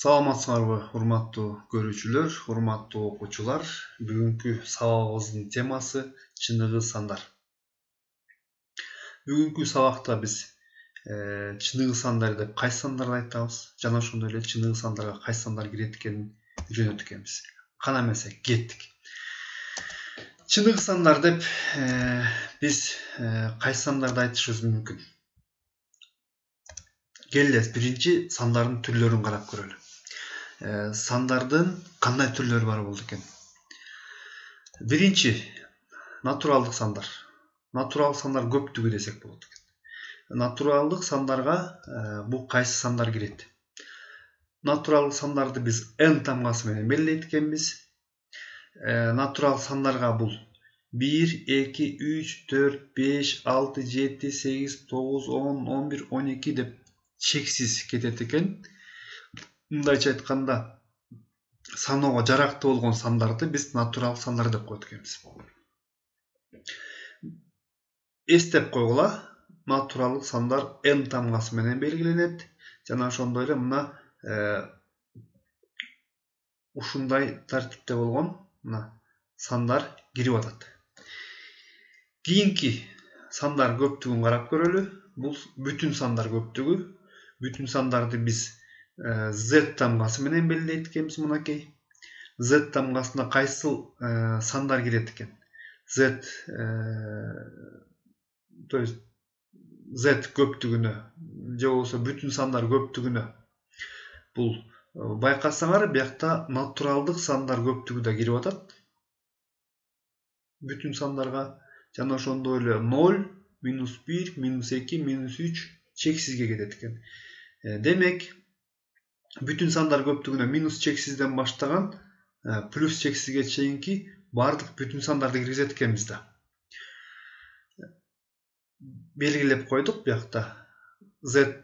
Саламатсыңарбы, урматтуу көрүүчүлөр, урматтуу окуучулар. Бүгүнкү сабагыбыздын темасы чыныгы сандар. Бүгүнкү сабакта биз чыныгы сандар деп кайсы сандарды айтабыз, жана ошондой эле чыныгы сандарга кайсы сандар кирет экенин үйрөнөт экенбиз. Кана эмесе кеттик. Чыныгы сандар деп биз кайсы сандарды айтышыбыз мүмкүн? Келе биринчи сандардын түрлөрүн карап көрөлү. Сандардын кандай түрлөрү бар болду экен? Биринчи натуралдык сандар. Натуралдык сандар көптүгү десек болот экен. Натуралдык сандарга бул кайсы сандар кирет? Натуралдык сандарды биз n тамгасы менен белгилейт экенбиз. Натуралдык сандарга бул 1, 2, 3, 4, 5, 6, 7, 8, 9, 10, 11, 12 деп чексиз кетет экен. Мындайча айтканда, саноого жарактуу болгон сандарды биз натуралдык сандар деп коет экенбиз. Эстеп койгула, натуралдык сандар n тамгасы менен белгиленет. Жана ошондой эле мына ушундай тартипте болгон сандар кирип атат. Кийинки сандар көптүгүн карап көрөлү. Бул бүтүн сандар көптүгү. Бүтүн сандарды биз z тамгасы менен белгилейт экенбиз мынакей. Z тамгасына кайсыл сандар кирет экен? Z, то есть Z көптүгүнө же болбосо бүтүн сандар көптүгүнө. Бул байкасаңар, биякта натуралдык сандар көптүгү да кирип атат. Бүтүн сандарга жана ошондой эле 0, -1, -2, -3 чексизге кетет экен. Демек, бүтүн сандар көптүгүнө минус чексизден баштаган плюс чексизге чейинки бардык бүтүн сандарды киргизет экенбиз да. Белгилеп койдук биякта. Z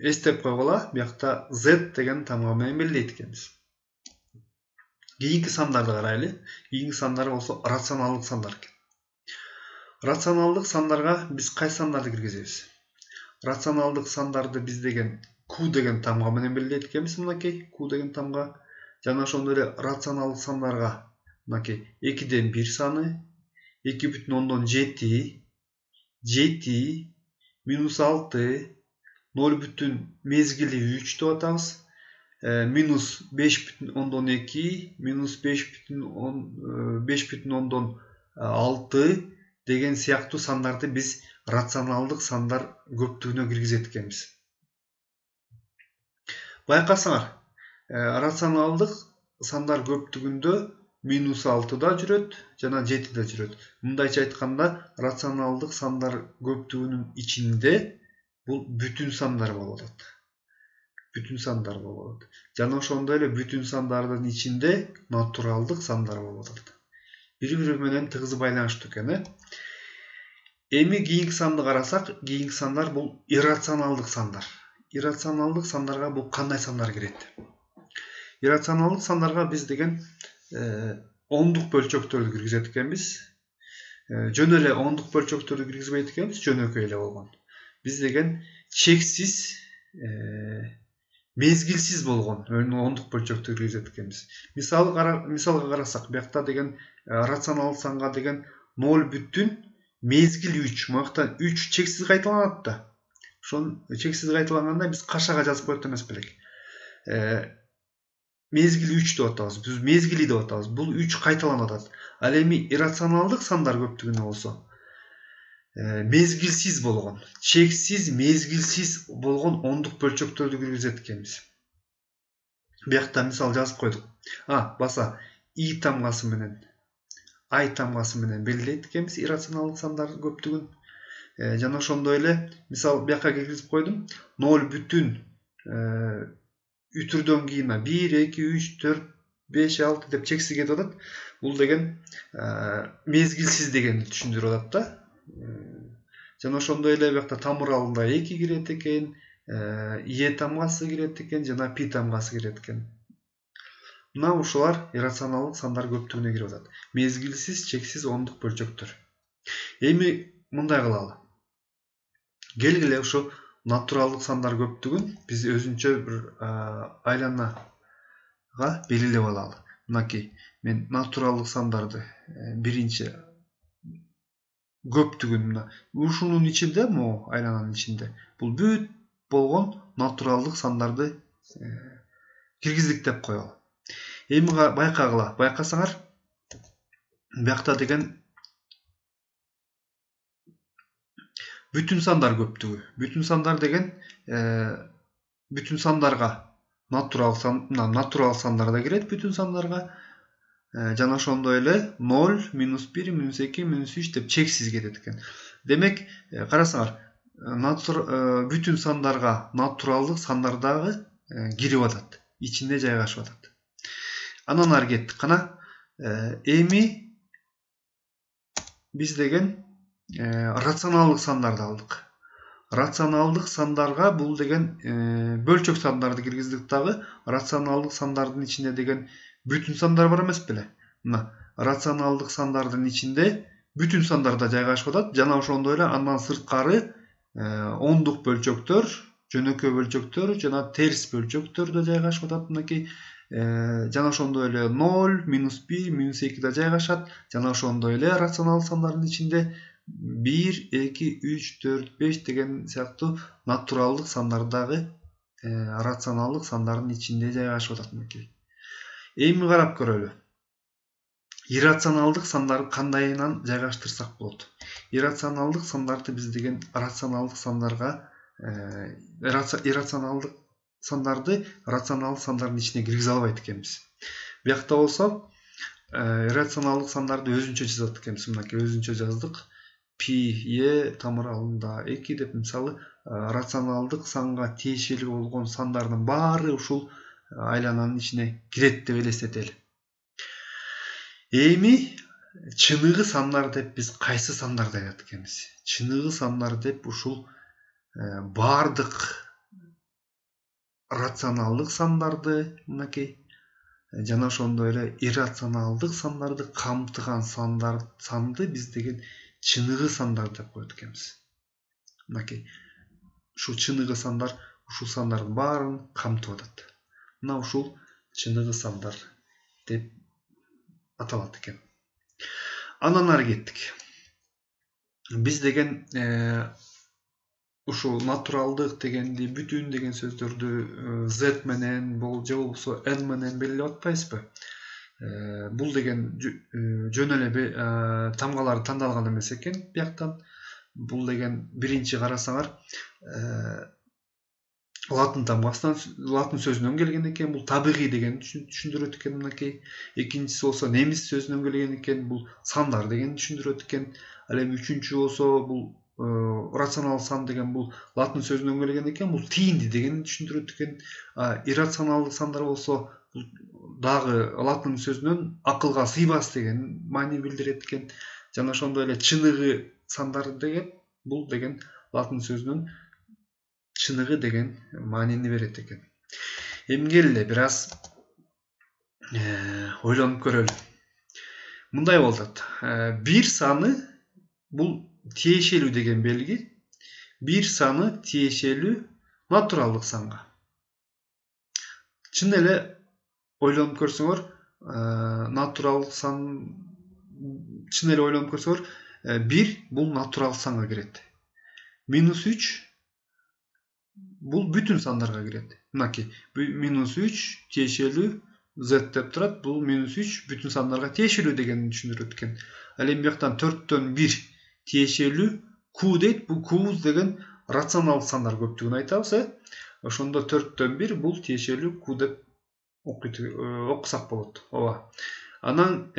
эстеп койгула, биякта Z деген тамга менен белгилейт экенбиз. Кийинки сандарды карайлы. Кийинки сандар болсо рационалдык сандар экен. Рационалдык сандарга биз кайсы сандарды киргизебиз? Рационалдык сандарды биз деген Q деген тамга менен белгилейт экенбиз мынакей. Q деген тамга. Жана ошондой эле рационалдык сандарга мынакей 2ден 1 саны, 2,7, 7, -6, 0 мезгили 3 деп атабыз. -5,2, -5,6 деген сыяктуу сандарды биз рационалдык сандар көптүгүнө киргизет экенбиз. Байкасаңар, рационалдык сандар көптүгүндө -6 да жүрөт, жана 7 да жүрөт. Мындайча айтканда, рационалдык сандар көптүгүнүн ичинде бул бүтүн сандар болуп атат. Бүтүн сандар болуп атат. Жана ошондой эле бүтүн сандардын ичинде натуралдык сандар болуп атат. Бири-бири менен тыгыз байланыштуу экен. Эми кийинки санды карасак, кийинки сандар бул иррационалдык сандар. Иррационалдык сандарга бул кандай сандар кирет? Иррационалдык сандарга биз деген ондук бөлчөктөрдү киргизет экенбиз. Жөн эле ондук бөлчөктөрдү киргизбейт экенбиз, жөнөкөй эле болгон. Биз деген чексиз, мезгилсиз болгон ондук бөлчөктөрдү киргизет экенбиз. Мисалга карасак, биякта деген рационалдык санга деген 0 мезгил 3. Мынакта 3 чексиз кайталанат да. Ошон чексиз кайталанганда биз кашага жазып коет эмес белек. Мезгили 3 деп атабыз. Биз мезгили деп атабыз. Бул 3 кайталанып атат. Ал эми иррационалдык сандар көптүгүнө болсо мезгилсиз болгон, чексиз, мезгилсиз болгон ондук бөлчөктөрдү киргизет экенбиз. Биякта мисал жазып койдук. Баса I тамгасы менен, I тамгасы менен белгилейт экенбиз иррационалдык сандар көптүгүн. Жана ошондой эле, мисал бияка киргизип койдум. 0 үтүрдөн кийин 1, 2, 3, 4, 5, 6 деп чексиз кетип атат. Бул деген мезгилсиз дегенди түшүндүрүп атат да. Жана ошондой эле биякта тамыр алдында 2 кирет экен, E тамгасы кирет экен, жана Pi тамгасы кирет экен. Мына ушулар иррационалдык сандар көптүгүнө кирип атат. Мезгилсиз, чексиз ондук бөлчөктөр. Эми мындай кылалы. Келгиле ушу натуралдык сандар көптүгүн биз өзүнчө бир айлана белгилеп алалы. Мынакей мен натуралдык сандарды биринчи көптүгүн мына ушунун ичинде, могу айлананын ичинде бул бүт болгон натуралдык сандарды киргиздик деп коелу. Эми байкагыла, байкасаңар биякта деген бүтүн сандар көптүгү. Бүтүн сандар деген бүтүн сандарга натурал сандар да кирет бүтүн сандарга. Жана ошондой эле 0, -1, -2, -3 деп чексиз кетет экен. Демек, карасаңар, бүтүн сандарга натуралдык сандар дагы кирип атат, ичинде жайгашып атат. Анан ары кеттик кана. Эми биз деген рационалдык сандарды алдык. Рационалдык сандарга бул деген бөлчөк сандарды киргиздик дагы. Рационалдык сандардын ичинде деген бүтүн сандар бар эмес беле? Мына рационалдык сандардын ичинде бүтүн сандар да жайгашып атат. Жана ошондой эле андан сырткары ондук бөлчөктөр, жөнөкөй бөлчөктөр жана терс бөлчөктөр да жайгашып атат. Мынакей жана ошондой эле 0, -1, -2 да жайгашат. Жана ошондой эле рационалдык сандардын ичинде 1, 2, 3, 4, 5 деген сыяктуу натуралдык сандар дагы рационалдык сандардын ичинде жайгашып атат. Мынакей. Эми карап көрөлү. Иррационалдык сандарды кандайынан жайгаштырсак болот? Иррационалдык сандарды биз деген рационалдык сандарга иррационалдык сандарды рационалдык сандардын ичине киргизе албайт экенбиз. Биякта болсо иррационалдык сандарды өзүнчө жазат экенбиз. Мынакей өзүнчө жаздык. Пи тамыр алында 2 деп мисалы рационалдык санга тиешелүү болгон сандардын баары ушул айлананын ичине кирет деп элестетели. Эми чыныгы сандар деп биз кайсы сандарды айтат экенбиз? Чыныгы сандар деп ушул бардык рационалдык сандарды, мынакей, жана ошондой эле иррационалдык сандарды камтыган санды биз деген чыныгы сандар деп коет экенбиз. Мынакей. Ушул чыныгы сандар ушул сандардын баарын камтып атат. Мына ушул чыныгы сандар деп аталат экен. Анан ары кеттик. Биз деген ушул натуралдык дегенди, бүтүн деген сөздөрдү z менен, же болбосо n менен белгилеп атпайбызбы? Бул деген жөн эле тамгалар тандалган эмес экен бияктан. Бул деген биринчи карасаңар латын тамгасынан, латын сөзүнөн келген экен. Бул табигый деген түшүндүрөт экен. Мынакей. Экинчиси болсо немис сөзүнөн келген экен. Бул сандар деген түшүндүрөт экен. Ал эми үчүнчү болсо бул рационал сан деген бул латын сөзүнөн келген экен. Бул тиинди деген түшүндүрөт экен. Иррационалдык сандар болсо дагы латын сөзүнөн акылга сыйбас деген маани билдирет экен. Жана ошондой эле чыныгы сандар деген бул деген латын сөзүнөн чыныгы деген маанини берет экен. Эми келе бир аз ойлонуп көрөлү. Мындай болуп атат. Бир саны бул тиешелүү деген белги. Бир саны тиешелүү натуралдык санга. Чын эле ойлонуп көрсөңөр, натуралдык сан чын эле ойлонуп көрсөңөр, 1 бул натуралдык санга кирет. -3 бул бүтүн сандарга кирет. Мынакей, -3 тиешелүү z деп турат. Бул -3 бүтүн сандарга тиешелүү дегенди түшүндүрөт экен. Ал эми бияктан 4төн 1 тиешелүү q дейт. Бул q деген рационалдык сандар көптүгүн айтабыз, Ошондо 4төн 1 бул тиешелүү q деп окусак болот. Ооба. Анан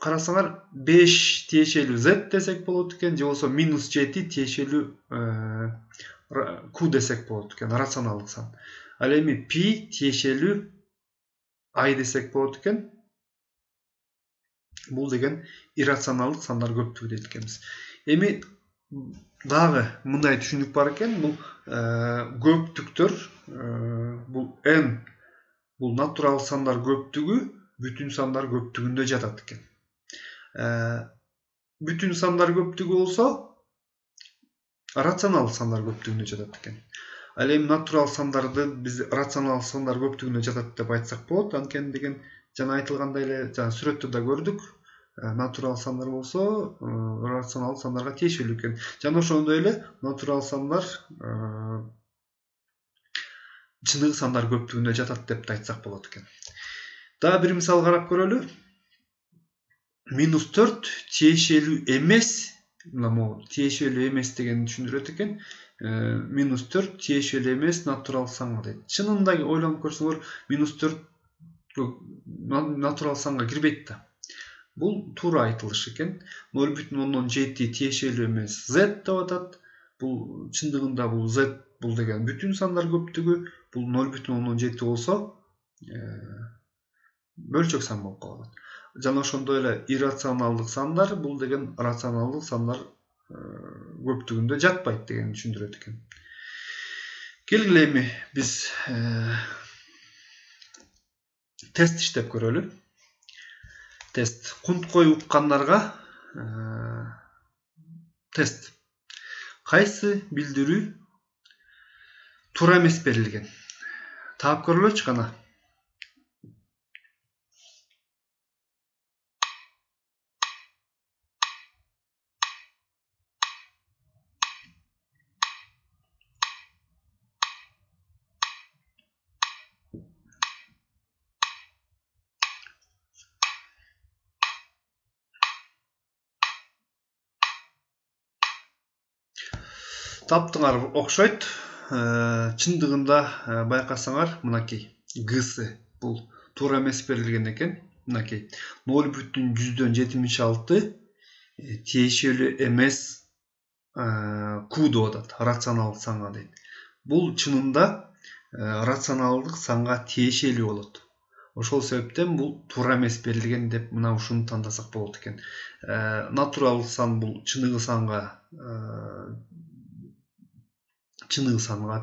карасаңар 5 тиешелүү z десек болот экен, же болсо -7 тиешелүү q десек болот экен, рационалдык сан. Ал эми π тиешелүү i десек болот экен. Бул деген иррационалдык сандар көптүгү дейт экенбиз. Эми дагы мындай түшүнүк бар экен. Бул көптүктөр, бул n бул натуралдык сандар көптүгү, бүтүн сандар көптүгүндө жатат экен. Бүтүн сандар көптүгү болсо рационалдык сандар көптүгүндө жатат экен. Ал эми натурал сандарды биз рационал сандар көптүгүнө жатат деп айтсак болот. Анткени деген жана айтылгандай эле жана сүрөттө да көрдүк. Натурал сандар болсо рационал сандарга тиешелүү экен. Жана ошондой эле натурал сандар чыныгы сандар көптүгүнө жатат деп да айтсак болот экен. Дагы бир мисал карап көрөлү. -4 тиешелүү эмес, мына могу тиешелүү эмес дегенди түшүндүрөт экен. -4 тиешелүү эмес натурал санга дейт. Чынында ойлонуп көрсөңөр, -4 натурал санга кирбейт да. Бул туура айтылыш экен. 0,7 тиешелүү эмес z деп атат. Бул чындыгында бул z бул деген бүтүн сандар көптүгү, бул 0,7 болсо бөлчөк сан болуп калат. Жана ошондой эле иррационалдык сандар бул деген рационалдык сандар көптүгүндө жатпайт дегенди түшүндүрөт экен. Келгиле эми биз тест иштеп көрөлү. Тест. Кунт кой уккандарга тест. Кайсы билдирүү туура эмес берилген? Таап көрөлүчү кана. Таптыңар окшойт. Чындыгында байкасаңар, мынакей Г'сы бул туура эмес берилген экен. Мынакей 0,76 тиешелүү эмес Q деп атат, рационалдык санга дейт. Бул чынында рационалдык санга тиешелүү болот. Ошол себептен бул туура эмес берилген деп мына ушуну тандасак болот экен. Натуралдык сан бул чыныгы санга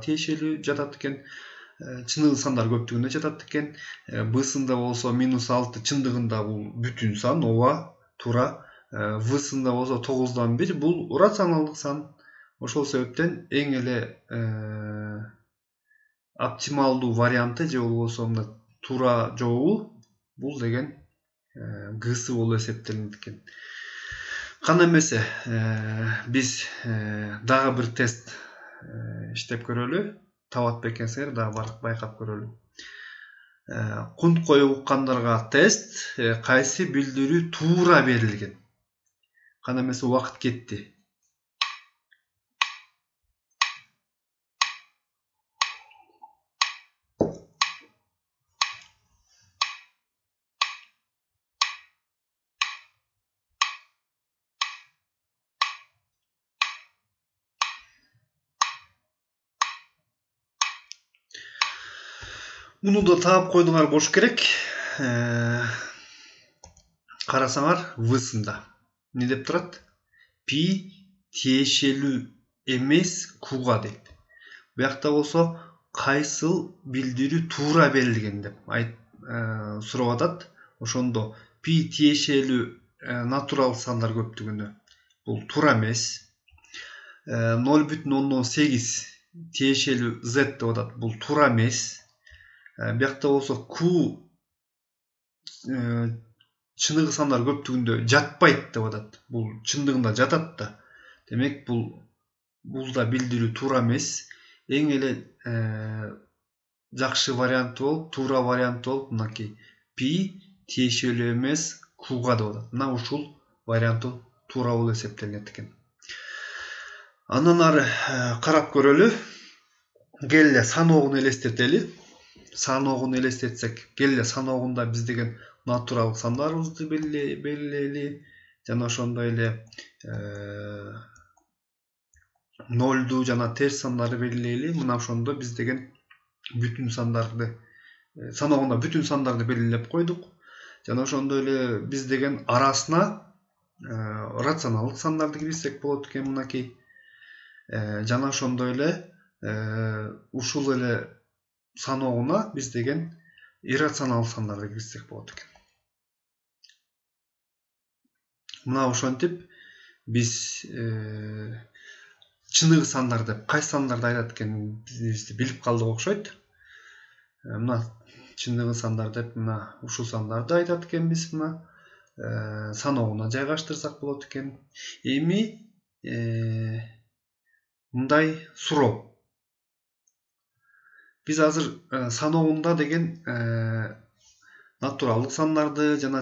тиешелүү жатат экен. Чыныгы сандар көптүгүнө жатат экен. Б'сында болсо -6 чындыгында бул бүтүн сан, ооба, туура. В'сында болсо 9/1 бул рационалдык сан. Ошол себептен эң эле оптималдуу варианты же болбосо мына туура жообу бул деген Г'сы болуп эсептелинет экен. Кана эмесе биз дагы бир тест иштеп көрөлү. Табат бекенсиңер дагы барып байкап көрөлү. Кунт кой уккандарга тест. Кайсы билдирүү туура берилген? Кана эмесе убакыт кетти. Муну да таап койдуңар болуш керек. Карасаңар, В'сында не деп турат? Пи тиешелүү эмес Q'га дейт. Буякта болсо кайсыл билдирүү туура берилген деп сурап атат. Ошондо пи тиешелүү натурал сандар көптүгүнө бул туура эмес. 0,8 тиешелүү z деп атат. Бул туура эмес. Буякта болсо Q чыныгы сандар көптүгүндө жатпайт деп атат. Бул чындыгында жатат да. Демек бул да билдирүү туура эмес. Эң эле жакшы варианты болуп, туура варианты болуп, мынакей пи тиешелүү эмес Q'га деп атат. Мына ушул варианты туура болуп эсептелинет экен. Андан ары карап көрөлү. Келе саноогун элестетели. Саноогун элестетсек, келе саноогунда биз деген натуралдык сандарыбызды белгилейли. Жана ошондой эле нолду жана терс сандарды белгилейли. Мына ошондо биз деген бүтүн сандарды саноогунда бүтүн сандарды белгилеп койдук. Жана ошондой эле биз деген арасына рационалдык сандарды киргизсек болот экен, мынакей. Жана ошондой эле ушул эле саноогуна биз деген иррационалдык сандарды киргизсек болот экен. Мына ошентип биз чыныгы сандар деп кайсы сандарды айтат экенибизди билип калдык окшойт. Мына чыныгы сандар деп мына ушул сандарды айтат экенбиз. Мына саноогуна жайгаштырсак болот экен. Эми мындай суроо. Биз азыр саноогунда деген натуралдык сандарды жана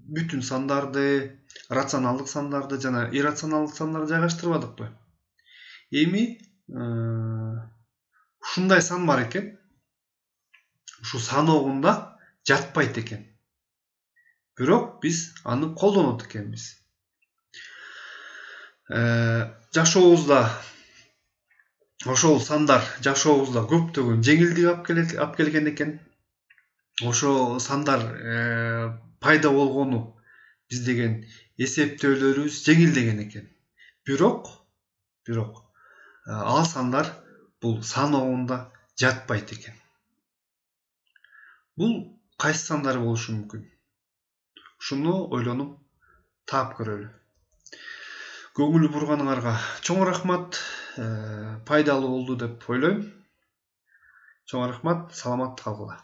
бүтүн сандарды, рационалдык сандарды жана иррационалдык сандарды жайгаштырбадыкпы? Эми ушундай сан бар экен. Ушу саноогунда жатпайт экен. Бирок биз аны колдонот экенбиз. Жашообузда ошол сандар жашообузда көптөгөн жеңилдик алып келген экен. Ошо сандар пайда болгону биздеген эсептөөлөрүбүз жеңилдеген экен. Бирок ал сандар бул саноогунда жатпайт экен. Бул кайсы сандар болушу мүмкүн? Ушуну ойлонуп таап көрөлү. Көңүл бурганыңарга чоң рахмат. Пайдалуу болду деп ойлойм. Чоң рахмат. Саламат калгыла.